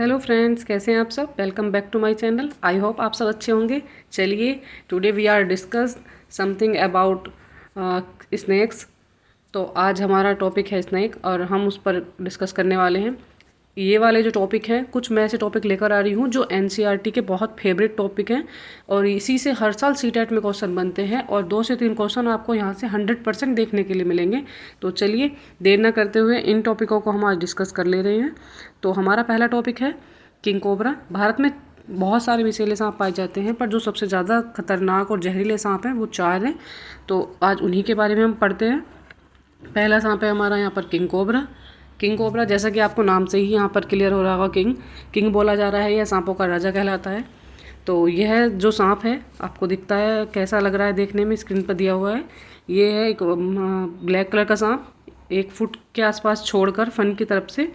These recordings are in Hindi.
हेलो फ्रेंड्स, कैसे हैं आप सब। Welcome back to my channel. I hope आप सब अच्छे होंगे। चलिए, today we are discuss something about snacks. तो आज हमारा टॉपिक है स्नैक और हम उस पर डिस्कस करने वाले हैं। ये वाले जो टॉपिक हैं, कुछ मैं ऐसे टॉपिक लेकर आ रही हूँ जो एनसीईआरटी के बहुत फेवरेट टॉपिक हैं और इसी से हर साल सीटेट में क्वेश्चन बनते हैं और 2 से 3 क्वेश्चन आपको यहाँ से 100% देखने के लिए मिलेंगे। तो चलिए, देर ना करते हुए इन टॉपिकों को हम आज डिस्कस कर ले रहे हैं। तो हमारा पहला टॉपिक है किंग कोबरा। भारत में बहुत सारे विषैले सांप पाए जाते हैं, पर जो सबसे ज़्यादा खतरनाक और जहरीले सांप हैं वो 4 हैं। तो आज उन्हीं के बारे में हम पढ़ते हैं। पहला सांप है हमारा यहाँ पर किंग कोबरा। किंग कोबरा, जैसा कि आपको नाम से ही यहाँ पर क्लियर हो रहा होगा, किंग बोला जा रहा है, यह सांपों का राजा कहलाता है। तो यह जो सांप है आपको दिखता है, कैसा लग रहा है देखने में, स्क्रीन पर दिया हुआ है। ये है एक ब्लैक कलर का सांप, 1 फुट के आसपास छोड़कर फन की तरफ से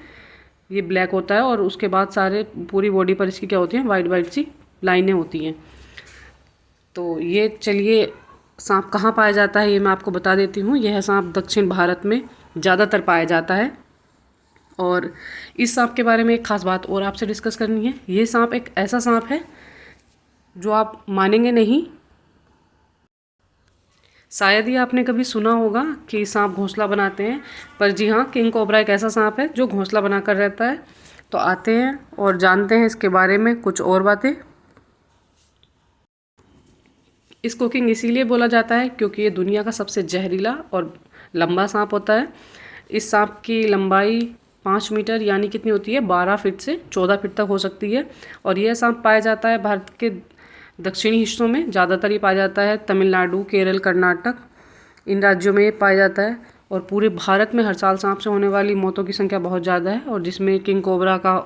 ये ब्लैक होता है और उसके बाद सारे पूरी बॉडी पर इसकी क्या होती हैं, वाइट वाइट सी लाइनें होती हैं। तो ये चलिए, सांप कहाँ पाया जाता है ये मैं आपको बता देती हूँ। यह सांप दक्षिण भारत में ज़्यादातर पाया जाता है। और इस सांप के बारे में एक खास बात और आपसे डिस्कस करनी है। ये सांप एक ऐसा सांप है जो आप मानेंगे नहीं, शायद ही आपने कभी सुना होगा कि सांप घोंसला बनाते हैं, पर जी हाँ, किंग कोबरा एक ऐसा सांप है जो घोंसला बनाकर रहता है। तो आते हैं और जानते हैं इसके बारे में कुछ और बातें। इसको किंग इसीलिए बोला जाता है क्योंकि ये दुनिया का सबसे जहरीला और लंबा सांप होता है। इस सांप की लंबाई 5 मीटर यानी कितनी होती है, 12 फीट से 14 फीट तक हो सकती है। और यह सांप पाया जाता है भारत के दक्षिणी हिस्सों में, ज़्यादातर ही पाया जाता है तमिलनाडु, केरल, कर्नाटक, इन राज्यों में ये पाया जाता है। और पूरे भारत में हर साल सांप से होने वाली मौतों की संख्या बहुत ज़्यादा है और जिसमें किंग कोबरा का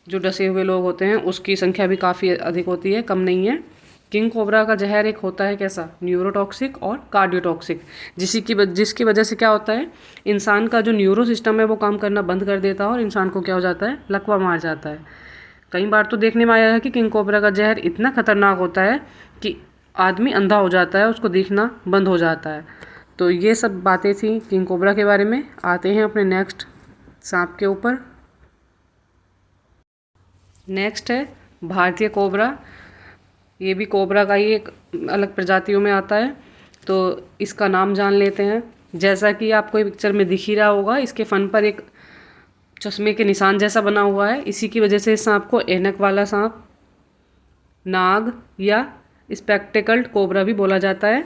जो डसे हुए लोग होते हैं उसकी संख्या भी काफ़ी अधिक होती है, कम नहीं है। किंग कोबरा का जहर एक होता है कैसा, न्यूरोटॉक्सिक और कार्डियोटॉक्सिक, जिसकी वजह से क्या होता है, इंसान का जो न्यूरो सिस्टम है वो काम करना बंद कर देता है और इंसान को क्या हो जाता है, लकवा मार जाता है। कई बार तो देखने में आया है कि किंग कोबरा का जहर इतना खतरनाक होता है कि आदमी अंधा हो जाता है, उसको दिखना बंद हो जाता है। तो ये सब बातें थी किंग कोबरा के बारे में। आते हैं अपने नेक्स्ट सांप के ऊपर। नेक्स्ट है भारतीय कोबरा। ये भी कोबरा का ही एक अलग प्रजातियों में आता है। तो इसका नाम जान लेते हैं। जैसा कि आपको पिक्चर में दिख ही रहा होगा, इसके फन पर एक चश्मे के निशान जैसा बना हुआ है। इसी की वजह से इस सांप को ऐनक वाला सांप, नाग या स्पेक्टेकल्ड कोबरा भी बोला जाता है।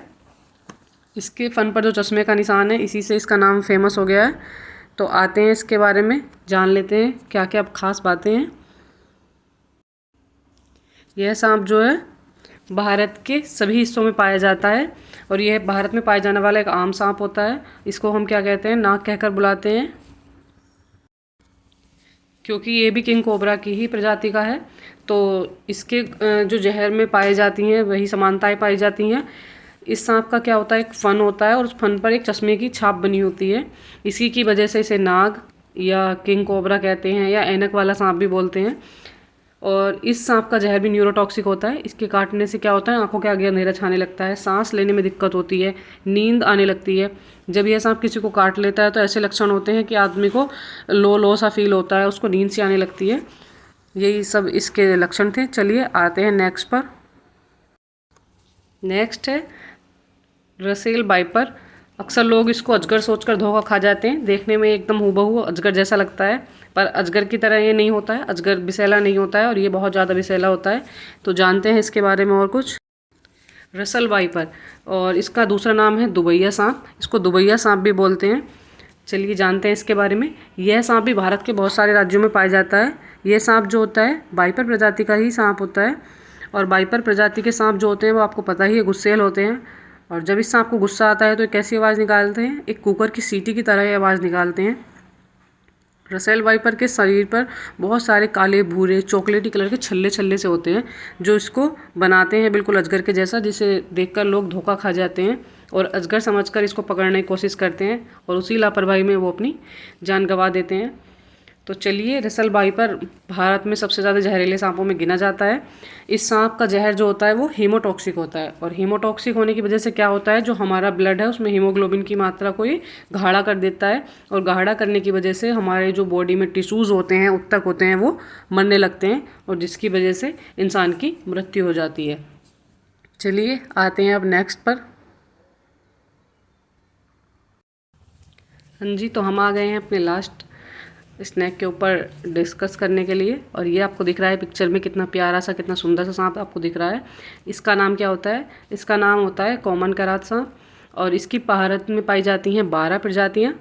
इसके फन पर जो चश्मे का निशान है, इसी से इसका नाम फेमस हो गया है। तो आते हैं इसके बारे में, जान लेते हैं क्या क्या खास बातें हैं। यह सांप जो है भारत के सभी हिस्सों में पाया जाता है और यह भारत में पाया जाने वाला एक आम सांप होता है। इसको हम क्या कहते हैं, नाग कहकर बुलाते हैं, क्योंकि ये भी किंग कोबरा की ही प्रजाति का है। तो इसके जो जहर में पाई जाती हैं वही समानताएं पाई जाती हैं। इस सांप का क्या होता है, एक फन होता है और उस फन पर एक चश्मे की छाप बनी होती है। इसी की वजह से इसे नाग या किंग कोबरा कहते हैं या ऐनक वाला सांप भी बोलते हैं। और इस सांप का जहर भी न्यूरोटॉक्सिक होता है। इसके काटने से क्या होता है, आंखों के आगे अंधेरा छाने लगता है, सांस लेने में दिक्कत होती है, नींद आने लगती है। जब यह सांप किसी को काट लेता है तो ऐसे लक्षण होते हैं कि आदमी को लो लो सा फील होता है, उसको नींद सी आने लगती है। यही सब इसके लक्षण थे। चलिए आते हैं नेक्स्ट पर। नेक्स्ट है रसेल वाइपर। अक्सर लोग इसको अजगर सोचकर धोखा खा जाते हैं। देखने में एकदम हूबहू अजगर जैसा लगता है, पर अजगर की तरह ये नहीं होता है। अजगर विषैला नहीं होता है और ये बहुत ज़्यादा विषैला होता है। तो जानते हैं इसके बारे में और कुछ। रसेल वाइपर, और इसका दूसरा नाम है दुबैया सांप। इसको दुबैया सांप भी बोलते हैं। चलिए जानते हैं इसके बारे में। यह सांप भी भारत के बहुत सारे राज्यों में पाया जाता है। यह सांप जो होता है वाइपर प्रजाति का ही सांप होता है। और वाइपर प्रजाति के सांप जो होते हैं वो आपको पता ही है, गुस्सैल होते हैं। और जब इस सांप को गुस्सा आता है तो एक कैसी आवाज़ निकालते हैं, एक कुकर की सीटी की तरह ये आवाज़ निकालते हैं। रसेल वाइपर के शरीर पर बहुत सारे काले, भूरे, चॉकलेटी कलर के छल्ले छल्ले से होते हैं जो इसको बनाते हैं बिल्कुल अजगर के जैसा, जिसे देखकर लोग धोखा खा जाते हैं और अजगर समझकर इसको पकड़ने की कोशिश करते हैं और उसी लापरवाही में वो अपनी जान गंवा देते हैं। तो चलिए, रसल वाइपर भारत में सबसे ज़्यादा जहरीले सांपों में गिना जाता है। इस सांप का जहर जो होता है वो हीमोटॉक्सिक होता है, और हीमोटॉक्सिक होने की वजह से क्या होता है, जो हमारा ब्लड है उसमें हीमोग्लोबिन की मात्रा को ये गाढ़ा कर देता है, और गाढ़ा करने की वजह से हमारे जो बॉडी में टिश्यूज़ होते हैं, ऊतक होते हैं, वो मरने लगते हैं, और जिसकी वजह से इंसान की मृत्यु हो जाती है। चलिए आते हैं अब नेक्स्ट पर। हाँ जी, तो हम आ गए हैं अपने लास्ट स्नैक के ऊपर डिस्कस करने के लिए। और ये आपको दिख रहा है पिक्चर में, कितना प्यारा सा, कितना सुंदर सा सांप आपको दिख रहा है। इसका नाम क्या होता है? इसका नाम होता है कॉमन करात सांप, और इसकी भारत में पाई जाती हैं 12 प्रजातियाँ।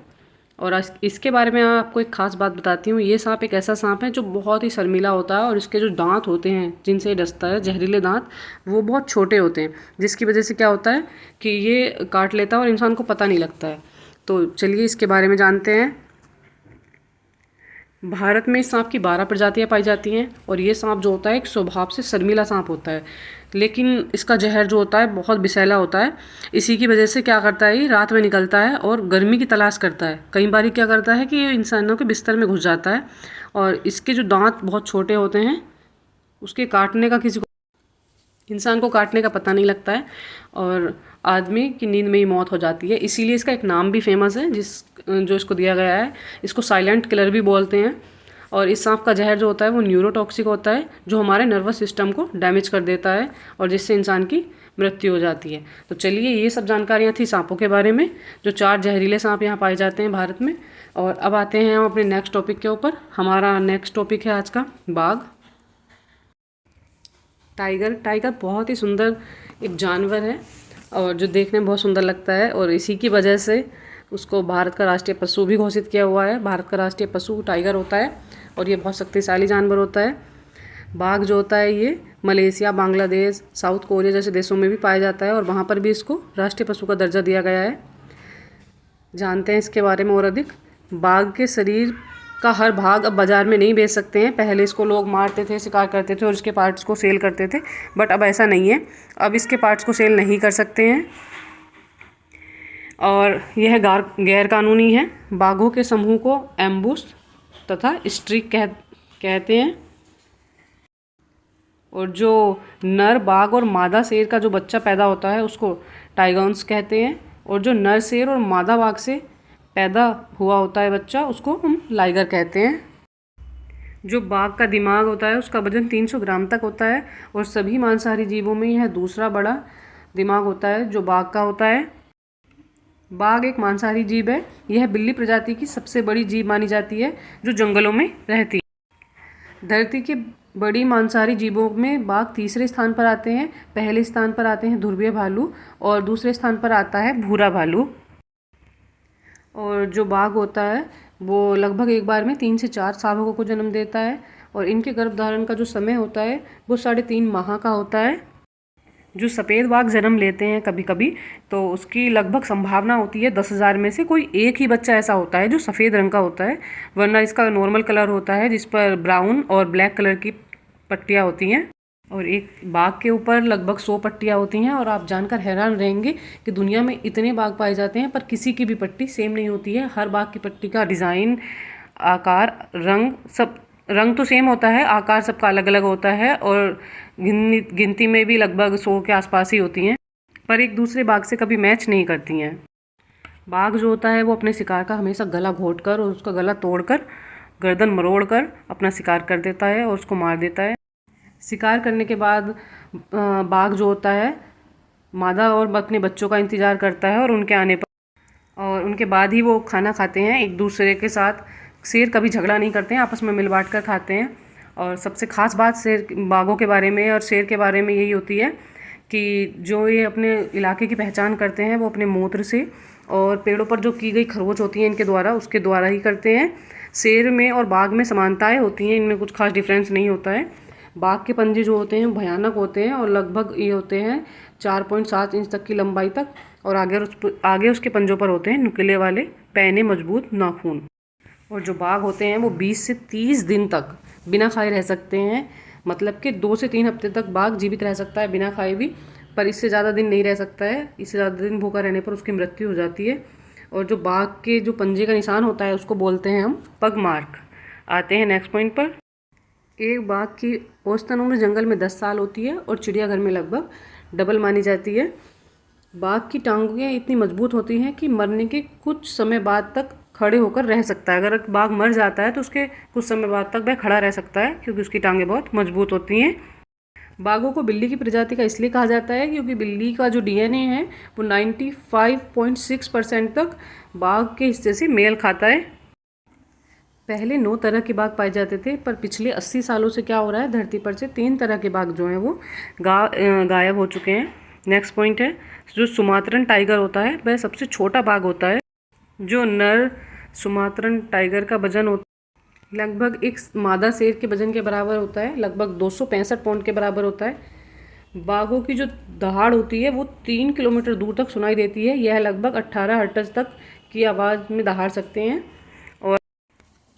और इसके बारे में आपको एक ख़ास बात बताती हूँ। ये सांप एक ऐसा सांप है जो बहुत ही शर्मीला होता है, और इसके जो दांत होते हैं जिनसे ये डसता है, जहरीले दांत, वो बहुत छोटे होते हैं, जिसकी वजह से क्या होता है कि ये काट लेता है और इंसान को पता नहीं लगता है। तो चलिए इसके बारे में जानते हैं। भारत में इस सांप की 12 प्रजातियां पाई जाती हैं, और ये सांप जो होता है एक स्वभाव से शर्मीला सांप होता है, लेकिन इसका जहर जो होता है बहुत विषैला होता है। इसी की वजह से क्या करता है, ये रात में निकलता है और गर्मी की तलाश करता है। कई बार क्या करता है कि ये इंसानों के बिस्तर में घुस जाता है, और इसके जो दांत बहुत छोटे होते हैं, उसके काटने का किसी को, इंसान को काटने का पता नहीं लगता है, और आदमी की नींद में ही मौत हो जाती है। इसीलिए इसका एक नाम भी फेमस है जो इसको दिया गया है। इसको साइलेंट किलर भी बोलते हैं। और इस सांप का जहर जो होता है वो न्यूरोटॉक्सिक होता है, जो हमारे नर्वस सिस्टम को डैमेज कर देता है, और जिससे इंसान की मृत्यु हो जाती है। तो चलिए, ये सब जानकारियाँ थी सांपों के बारे में, जो 4 जहरीले सांप यहाँ पाए जाते हैं भारत में। और अब आते हैं हम अपने नेक्स्ट टॉपिक के ऊपर। हमारा नेक्स्ट टॉपिक है आज का बाघ। टाइगर बहुत ही सुंदर एक जानवर है, और जो देखने में बहुत सुंदर लगता है, और इसी की वजह से उसको भारत का राष्ट्रीय पशु भी घोषित किया हुआ है। भारत का राष्ट्रीय पशु टाइगर होता है, और ये बहुत शक्तिशाली जानवर होता है। बाघ जो होता है ये मलेशिया, बांग्लादेश, साउथ कोरिया जैसे देशों में भी पाया जाता है, और वहाँ पर भी इसको राष्ट्रीय पशु का दर्जा दिया गया है। जानते हैं इसके बारे में और अधिक। बाघ के शरीर का हर भाग अब बाज़ार में नहीं बेच सकते हैं। पहले इसको लोग मारते थे, शिकार करते थे और इसके पार्ट्स को सेल करते थे, बट अब ऐसा नहीं है। अब इसके पार्ट्स को सेल नहीं कर सकते हैं, और यह गैर कानूनी है। बाघों के समूह को एम्बुश तथा स्ट्रीक कहते हैं। और जो नर बाघ और मादा शेर का जो बच्चा पैदा होता है उसको टाइगर्स कहते हैं, और जो नर शेर और मादा बाघ से पैदा हुआ होता है बच्चा, उसको हम लाइगर कहते हैं। जो बाघ का दिमाग होता है उसका वजन 300 ग्राम तक होता है, और सभी मांसाहारी जीवों में यह दूसरा बड़ा दिमाग होता है जो बाघ का होता है। बाघ एक मांसाहारी जीव है। यह बिल्ली प्रजाति की सबसे बड़ी जीव मानी जाती है जो जंगलों में रहती है। धरती के बड़ी मांसाहारी जीवों में बाघ तीसरे स्थान पर आते हैं। पहले स्थान पर आते हैं ध्रुवीय भालू, और दूसरे स्थान पर आता है भूरा भालू। और जो बाघ होता है वो लगभग एक बार में 3 से 4 शावकों को जन्म देता है, और इनके गर्भधारण का जो समय होता है वो 3.5 माह का होता है। जो सफ़ेद बाघ जन्म लेते हैं कभी कभी, तो उसकी लगभग संभावना होती है 10,000 में से कोई एक ही बच्चा ऐसा होता है जो सफ़ेद रंग का होता है, वरना इसका नॉर्मल कलर होता है जिस पर ब्राउन और ब्लैक कलर की पट्टियाँ होती हैं। और एक बाघ के ऊपर लगभग 100 पट्टियाँ होती हैं, और आप जानकर हैरान रहेंगे कि दुनिया में इतने बाघ पाए जाते हैं पर किसी की भी पट्टी सेम नहीं होती है। हर बाघ की पट्टी का डिज़ाइन, आकार, रंग तो सेम होता है, आकार सबका अलग अलग होता है, और गिनती में भी लगभग 100 के आसपास ही होती हैं, पर एक दूसरे बाघ से कभी मैच नहीं करती हैं। बाघ जो होता है वो अपने शिकार का हमेशा गला घोंटकर और उसका गला तोड़कर, गर्दन मरोड़कर अपना शिकार कर देता है और उसको मार देता है। शिकार करने के बाद बाघ जो होता है मादा और अपने बच्चों का इंतज़ार करता है, और उनके आने पर और उनके बाद ही वो खाना खाते हैं एक दूसरे के साथ। शेर कभी झगड़ा नहीं करते हैं, आपस में मिल बांट कर खाते हैं। और सबसे ख़ास बात बाघों के बारे में और शेर के बारे में यही होती है कि जो ये अपने इलाके की पहचान करते हैं वो अपने मूत्र से, और पेड़ों पर जो की गई खरोच होती है इनके द्वारा, उसके द्वारा ही करते हैं। शेर में और बाघ में समानताएं होती हैं, इनमें कुछ खास डिफरेंस नहीं होता है। बाघ के पंजे जो होते हैं भयानक होते हैं, और लगभग ये होते हैं 4.7 इंच तक की लंबाई तक, और आगे उसके पंजों पर होते हैं नुकीले वाले पैने मजबूत नाखून। और जो बाघ होते हैं वो 20 से 30 दिन तक बिना खाए रह सकते हैं, मतलब कि 2 से 3 हफ्ते तक बाघ जीवित रह सकता है बिना खाए भी, पर इससे ज़्यादा दिन नहीं रह सकता है। इससे ज़्यादा दिन भूखा रहने पर उसकी मृत्यु हो जाती है। और जो बाघ के जो पंजे का निशान होता है उसको बोलते हैं हम पग मार्क। आते हैं नेक्स्ट पॉइंट पर। एक बाघ की औसतन उम्र जंगल में 10 साल होती है और चिड़ियाघर में लगभग डबल मानी जाती है। बाघ की टांगें इतनी मजबूत होती हैं कि मरने के कुछ समय बाद तक खड़े होकर रह सकता है। अगर बाघ मर जाता है तो उसके कुछ समय बाद तक वह खड़ा रह सकता है, क्योंकि उसकी टांगें बहुत मजबूत होती हैं। बाघों को बिल्ली की प्रजाति का इसलिए कहा जाता है क्योंकि बिल्ली का जो डीएनए है वो 95.6% तक बाघ के हिस्से से मेल खाता है। पहले 9 तरह के बाघ पाए जाते थे, पर पिछले 80 सालों से क्या हो रहा है, धरती पर से 3 तरह के बाघ जो हैं वो गायब हो चुके हैं। नेक्स्ट पॉइंट है, जो सुमात्रन टाइगर होता है वह सबसे छोटा बाघ होता है। जो नर सुमात्रन टाइगर का वजन होता है लगभग एक मादा शेर के वजन के बराबर होता है, लगभग 265 पाउंड के बराबर होता है। बाघों की जो दहाड़ होती है वो 3 किलोमीटर दूर तक सुनाई देती है। यह लगभग 18 हर्ट्ज तक की आवाज़ में दहाड़ सकते हैं। और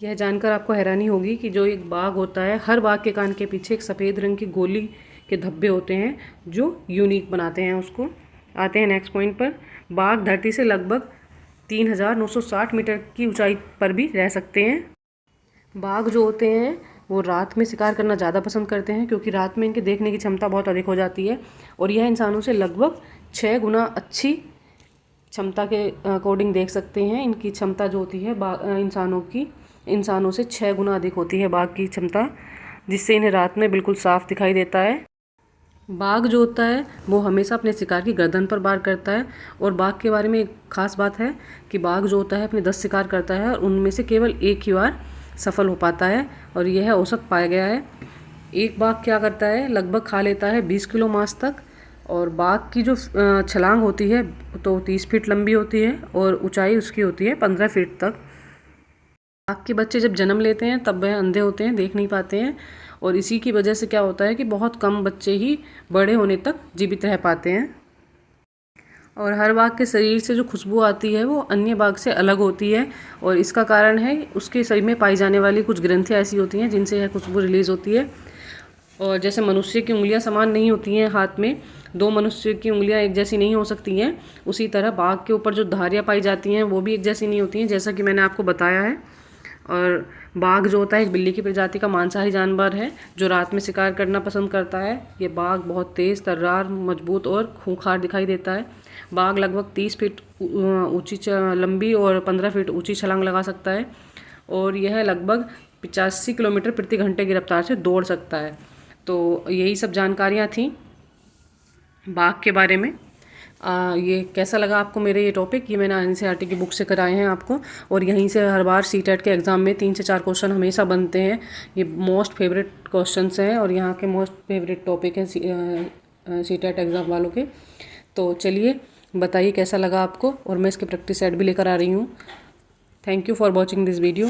यह जानकर आपको हैरानी होगी कि जो एक बाघ होता है, हर बाघ के कान के पीछे एक सफ़ेद रंग की गोली के धब्बे होते हैं जो यूनिक बनाते हैं उसको। आते हैं नेक्स्ट पॉइंट पर। बाघ धरती से लगभग 3960 मीटर की ऊंचाई पर भी रह सकते हैं। बाघ जो होते हैं वो रात में शिकार करना ज़्यादा पसंद करते हैं, क्योंकि रात में इनके देखने की क्षमता बहुत अधिक हो जाती है और यह इंसानों से लगभग 6 गुना अच्छी क्षमता के अकॉर्डिंग देख सकते हैं। इनकी क्षमता जो होती है इंसानों से 6 गुना अधिक होती है बाघ की क्षमता, जिससे इन्हें रात में बिल्कुल साफ दिखाई देता है। बाघ जो होता है वो हमेशा अपने शिकार की गर्दन पर वार करता है। और बाघ के बारे में एक खास बात है कि बाघ जो होता है अपने 10 शिकार करता है और उनमें से केवल एक ही बार सफल हो पाता है, और यह औसत पाया गया है। एक बाघ क्या करता है, लगभग खा लेता है 20 किलो मांस तक। और बाघ की जो छलांग होती है तो 30 फीट लंबी होती है और ऊंचाई उसकी होती है 15 फीट तक। बाघ के बच्चे जब जन्म लेते हैं तब वह अंधे होते हैं, देख नहीं पाते हैं, और इसी की वजह से क्या होता है कि बहुत कम बच्चे ही बड़े होने तक जीवित रह पाते हैं। और हर बाघ के शरीर से जो खुशबू आती है वो अन्य बाघ से अलग होती है, और इसका कारण है उसके शरीर में पाई जाने वाली कुछ ग्रंथियाँ ऐसी होती हैं जिनसे यह खुशबू रिलीज़ होती है। और जैसे मनुष्य की उंगलियां समान नहीं होती हैं हाथ में, 2 मनुष्य की उंगलियां एक जैसी नहीं हो सकती हैं, उसी तरह बाघ के ऊपर जो धारियाँ पाई जाती हैं वो भी एक जैसी नहीं होती हैं, जैसा कि मैंने आपको बताया है। और बाघ जो होता है एक बिल्ली की प्रजाति का मांसाहारी जानवर है जो रात में शिकार करना पसंद करता है। ये बाघ बहुत तेज़, तर्रार, मजबूत और खूंखार दिखाई देता है। बाघ लगभग 30 फीट ऊंची लंबी और 15 फीट ऊंची छलांग लगा सकता है, और यह लगभग 85 किलोमीटर प्रति घंटे की रफ्तार से दौड़ सकता है। तो यही सब जानकारियाँ थी बाघ के बारे में। ये कैसा लगा आपको मेरे ये टॉपिक? ये मैंने एनसीईआरटी की बुक से कराए हैं आपको, और यहीं से हर बार सीटेट के एग्ज़ाम में 3 से 4 क्वेश्चन हमेशा बनते हैं। ये मोस्ट फेवरेट क्वेश्चंस हैं और यहाँ के मोस्ट फेवरेट टॉपिक हैं सीटेट एग्ज़ाम वालों के। तो चलिए बताइए कैसा लगा आपको, और मैं इसके प्रैक्टिस सेट भी लेकर आ रही हूँ। Thank you for watching this video.